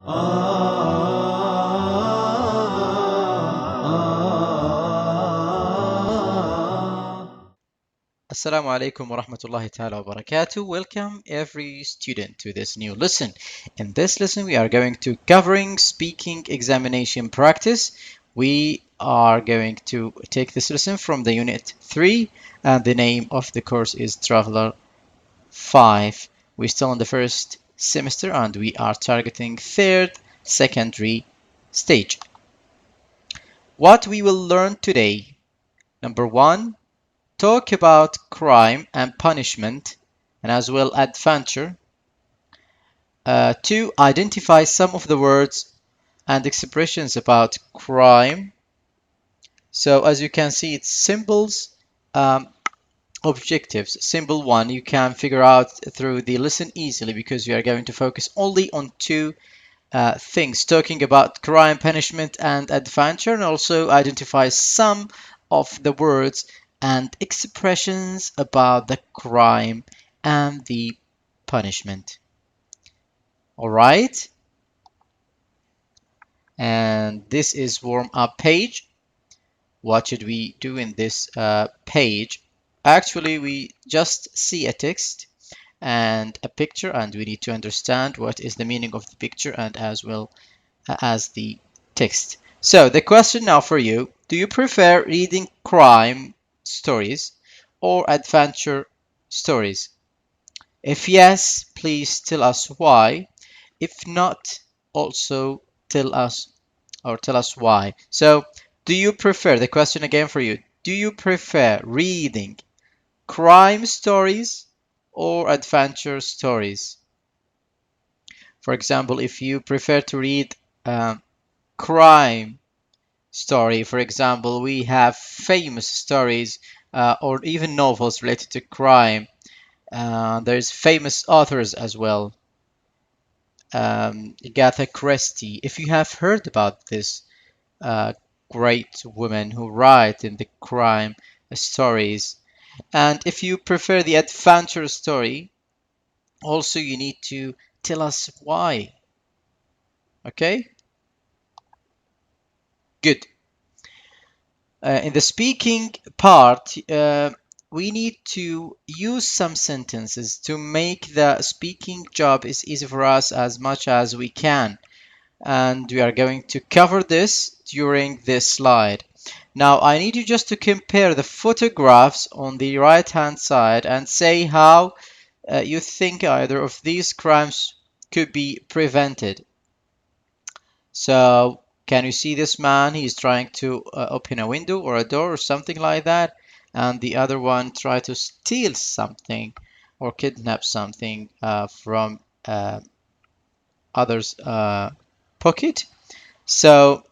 Assalamu alaikum wa rahmatullahi ta'ala wa barakatuh. Welcome every student to this new lesson. In this lesson, we are going to covering speaking examination practice. We are going to take this lesson from the unit 3, and the name of the course is Traveler 5. We're still in the first semester and we are targeting third secondary stage. What we will learn today: number 1, talk about crime and punishment, and as well adventure. 2, identify some of the words and expressions about crime. So as you can see, it's symbols, objectives. Symbol 1 you can figure out through the lesson easily because you are going to focus only on two things, talking about crime, punishment, and adventure, and also identify some of the words and expressions about the crime and the punishment. All right, and this is warm-up page. What should we do in this page? Actually, we just see a text and a picture, and we need to understand what is the meaning of the picture and as well as the text. So the question now for you: do you prefer reading crime stories or adventure stories? If yes, please tell us why. If not, also tell us why. So do you prefer, the question again for you, do you prefer reading crime stories or adventure stories? For example, if you prefer to read crime story, for example, we have famous stories or even novels related to crime. There's famous authors as well. Agatha Christie, if you have heard about this great woman who write in the crime stories. And if you prefer the adventure story, also you need to tell us why. Okay? Good. In the speaking part, we need to use some sentences to make the speaking job is easy for us as much as we can. And we are going to cover this during this slide. Now, I need you just to compare the photographs on the right-hand side and say how you think either of these crimes could be prevented. So, can you see this man? He's trying to open a window or a door or something like that, and the other one try to steal something or kidnap something from others' pocket. So,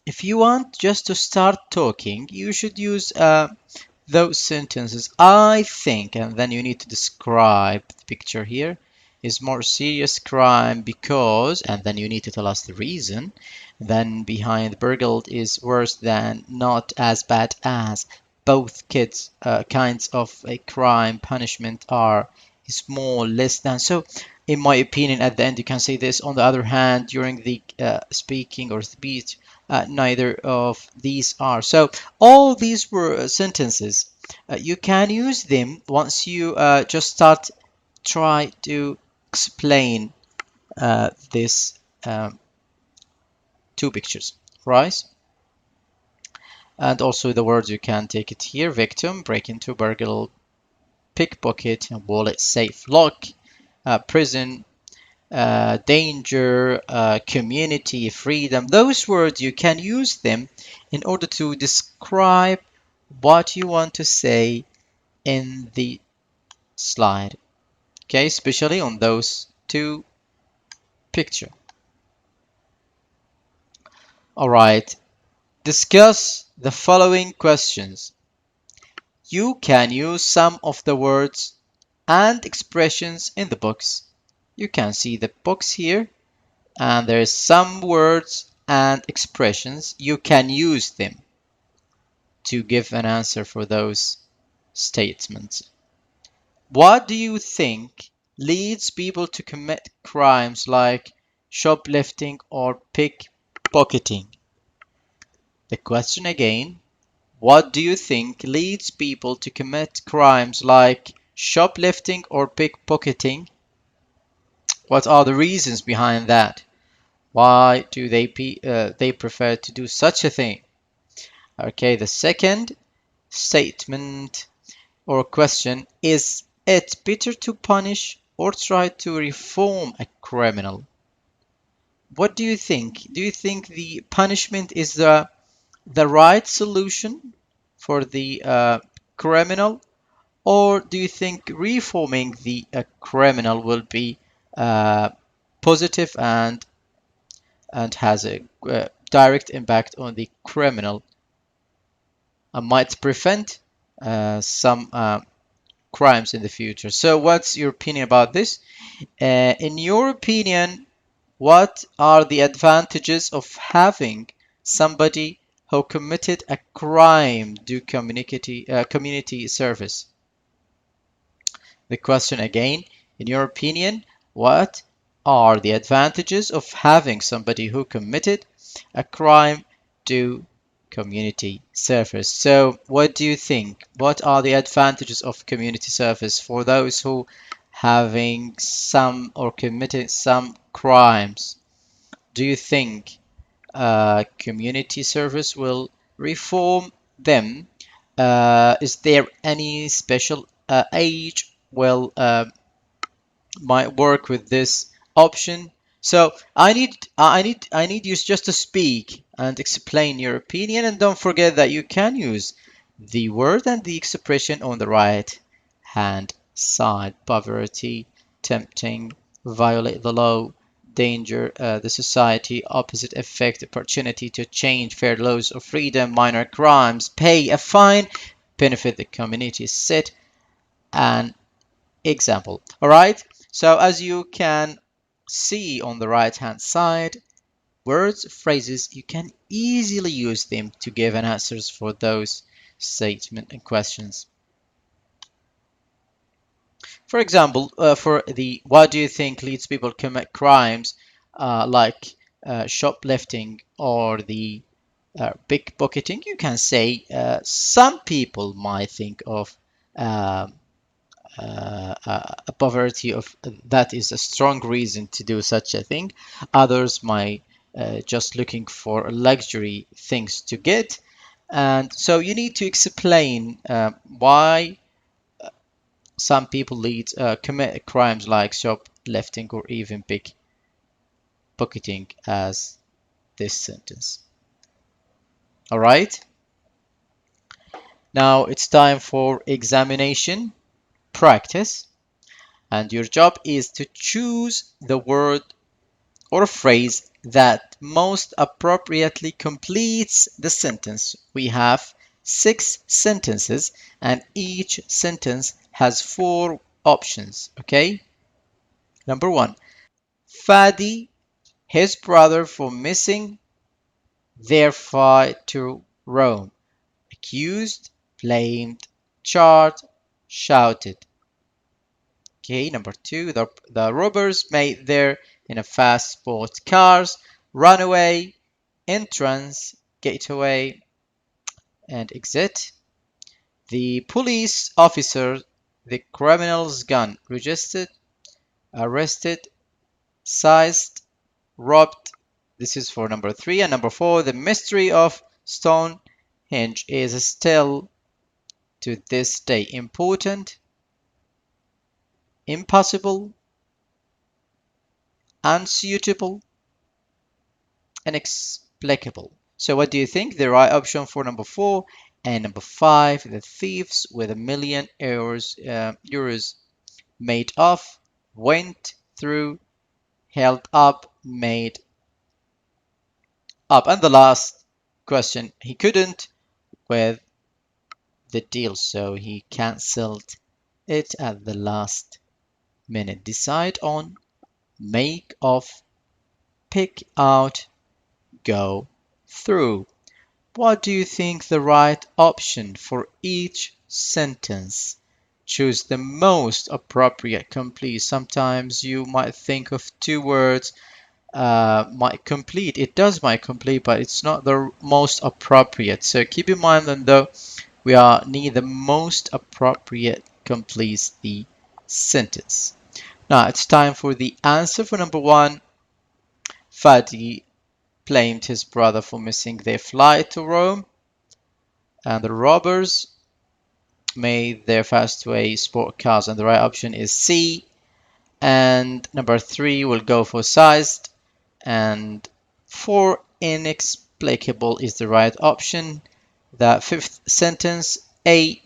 if you want just to start talking, you should use those sentences, I think, and then you need to describe the picture here is more serious crime because, and then you need to tell us the reason. Then behind burgled is worse than, not as bad as. Both kinds of a crime punishment are small, less than. So in my opinion, at the end you can say this. On the other hand, during the speaking or speech, neither of these are. So all these were sentences. You can use them once you just start try to explain this two pictures, right? And also the words, you can take it here: victim, break into, burgle, pickpocket, wallet, safe, lock, prison, danger, community, freedom. Those words, you can use them in order to describe what you want to say in the slide. Okay, especially on those two pictures. All right, discuss the following questions. You can use some of the words and expressions in the box. You can see the box here, and there's some words and expressions. You can use them to give an answer for those statements. What do you think leads people to commit crimes like shoplifting, or pickpocketing? The question again, what do you think leads people to commit crimes like shoplifting or pickpocketing? What are the reasons behind that? Why do they prefer to do such a thing? Okay, the second statement or question, is it better to punish or try to reform a criminal? What do you think? Do you think the punishment is the right solution for the criminal, or do you think reforming the criminal will be uh, positive and has a direct impact on the criminal and might prevent some crimes in the future? So, what's your opinion about this? In your opinion, what are the advantages of having somebody who committed a crime do community service? The question again, in your opinion, what are the advantages of having somebody who committed a crime do community service? So, what do you think? What are the advantages of community service for those who having some or committed some crimes? Do you think community service will reform them? Is there any special age will might work with this option? So I need you just to speak and explain your opinion, and don't forget that you can use the word and the expression on the right hand side. Poverty, tempting, violate the law, danger, the society, opposite effect, opportunity to change, fair laws of freedom, minor crimes, pay a fine, benefit the community, set an example. All right. So as you can see on the right hand side, words, phrases, you can easily use them to give an answers for those statements and questions. For example, for the what do you think leads people to commit crimes like shoplifting or the pickpocketing, you can say some people might think of um a poverty of that is a strong reason to do such a thing. Others might just looking for luxury things to get, and so you need to explain why some people lead commit crimes like shoplifting or even pickpocketing as this sentence. All right. Now it's time for examination practice, and your job is to choose the word or phrase that most appropriately completes the sentence. We have 6 sentences and each sentence has 4 options. Okay. Number 1, Fadi, his brother for missing their flight to Rome. Accused, blamed, charged, shouted. Okay, number 2, the robbers made their in a fast sport cars, runaway, entrance, gateway, and exit. The police officer, the criminal's gun, registered, arrested, seized, robbed. This is for number 3. And number 4, the mystery of Stonehenge is still to this day important, impossible, unsuitable, inexplicable. So what do you think? The right option for number 4 and number 5, the thieves with euros made off, went through, held up, made up. And the last question, he couldn't with the deal, so he cancelled it at the last minute. Decide on, make off, pick out, go through. What do you think the right option for each sentence? Choose the most appropriate complete. Sometimes you might think of 2 words might complete. It does might complete, but it's not the most appropriate. So keep in mind that though we are near the most appropriate completes the sentence. Now it's time for the answer for number one. Fadi blamed his brother for missing their flight to Rome, and the robbers made their fastway sport cars, and the right option is C. And number three will go for sized, and for inexplicable is the right option. The fifth sentence, A,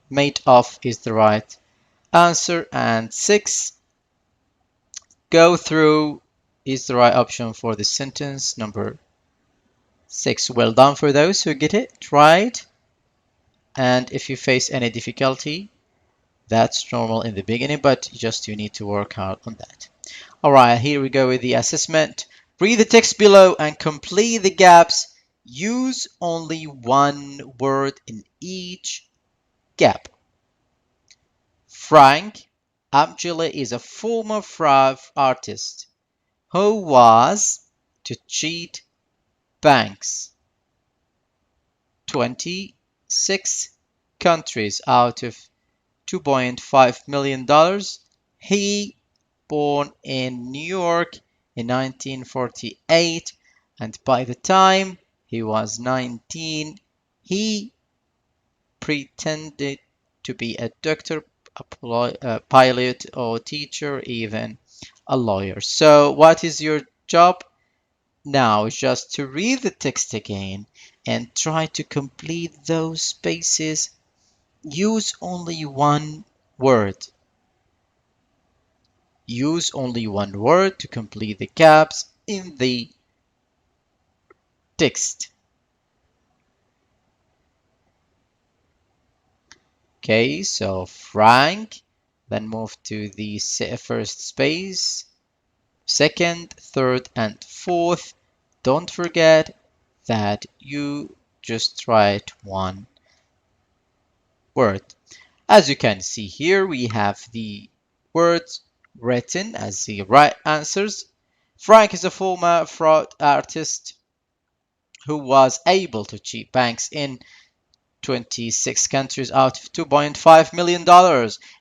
made of, is the right answer, and six, go through, is the right option for the sentence number six. Well done for those who get it right. And if you face any difficulty, that's normal in the beginning, but just you need to work hard on that. All right, here we go with the assessment. Read the text below and complete the gaps. Use only one word in each gap. Frank actually is a former fraud artist who was to cheat banks. 26 countries out of $2.5 million. He born in New York in 1948, and by the time he was 19, he pretended to be a doctor, a pilot, or teacher, even a lawyer. So what is your job now? Is just to read the text again and try to complete those spaces. Use only one word. Use only one word to complete the gaps in the text. Okay, so Frank, then move to the first space, second, third, and fourth. Don't forget that you just write one word. As you can see here, we have the words written as the right answers. Frank is a former fraud artist who was able to cheat banks in 26 countries out of $2.5 million.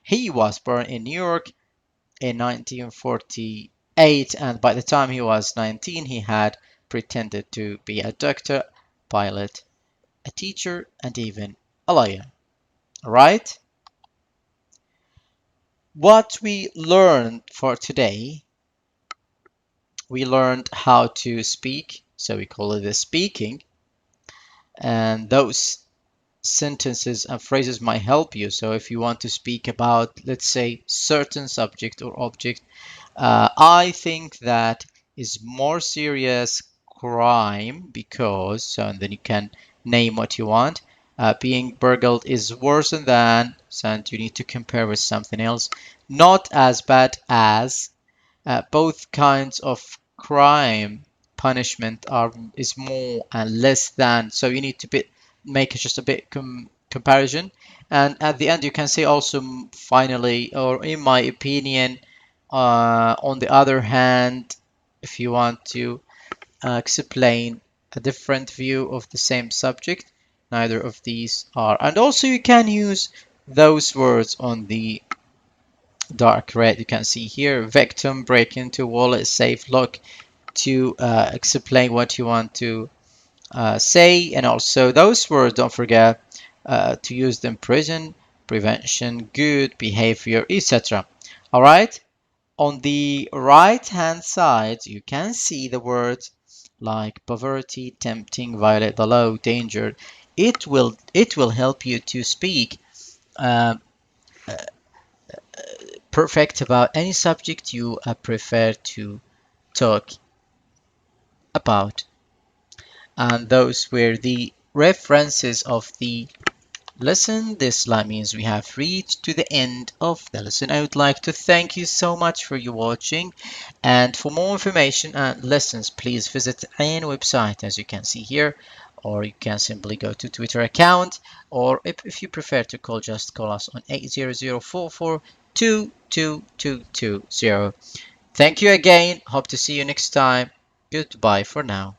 He was born in New York in 1948, and by the time he was 19, he had pretended to be a doctor, pilot, a teacher, and even a lawyer. All right? What we learned for today, we learned how to speak, so we call it the speaking, and those sentences and phrases might help you. So if you want to speak about, let's say, certain subject or object, I think that is more serious crime because, so and then you can name what you want. Being burgled is worse than that, so and you need to compare with something else. Not as bad as. Both kinds of crime punishment are is more and less than. So you need to make just a bit comparison. And at the end, you can say also finally, or in my opinion. On the other hand, if you want to explain a different view of the same subject, neither of these are. And also you can use those words on the dark red. You can see here, victim, break into wallet, safe, lock, to explain what you want to say. And also those words, don't forget to use them: prison, prevention, good behavior, etc. All right. On the right hand side, you can see the words like poverty, tempting, violate the law, danger. It will help you to speak uh, perfect about any subject you prefer to talk about. And those were the references of the lesson. This means we have reached to the end of the lesson. I would like to thank you so much for your watching, and for more information and lessons, please visit our website as you can see here, or you can simply go to Twitter account, or if you prefer to call, just call us on 80044222220. Thank you again. Hope to see you next time. Goodbye for now.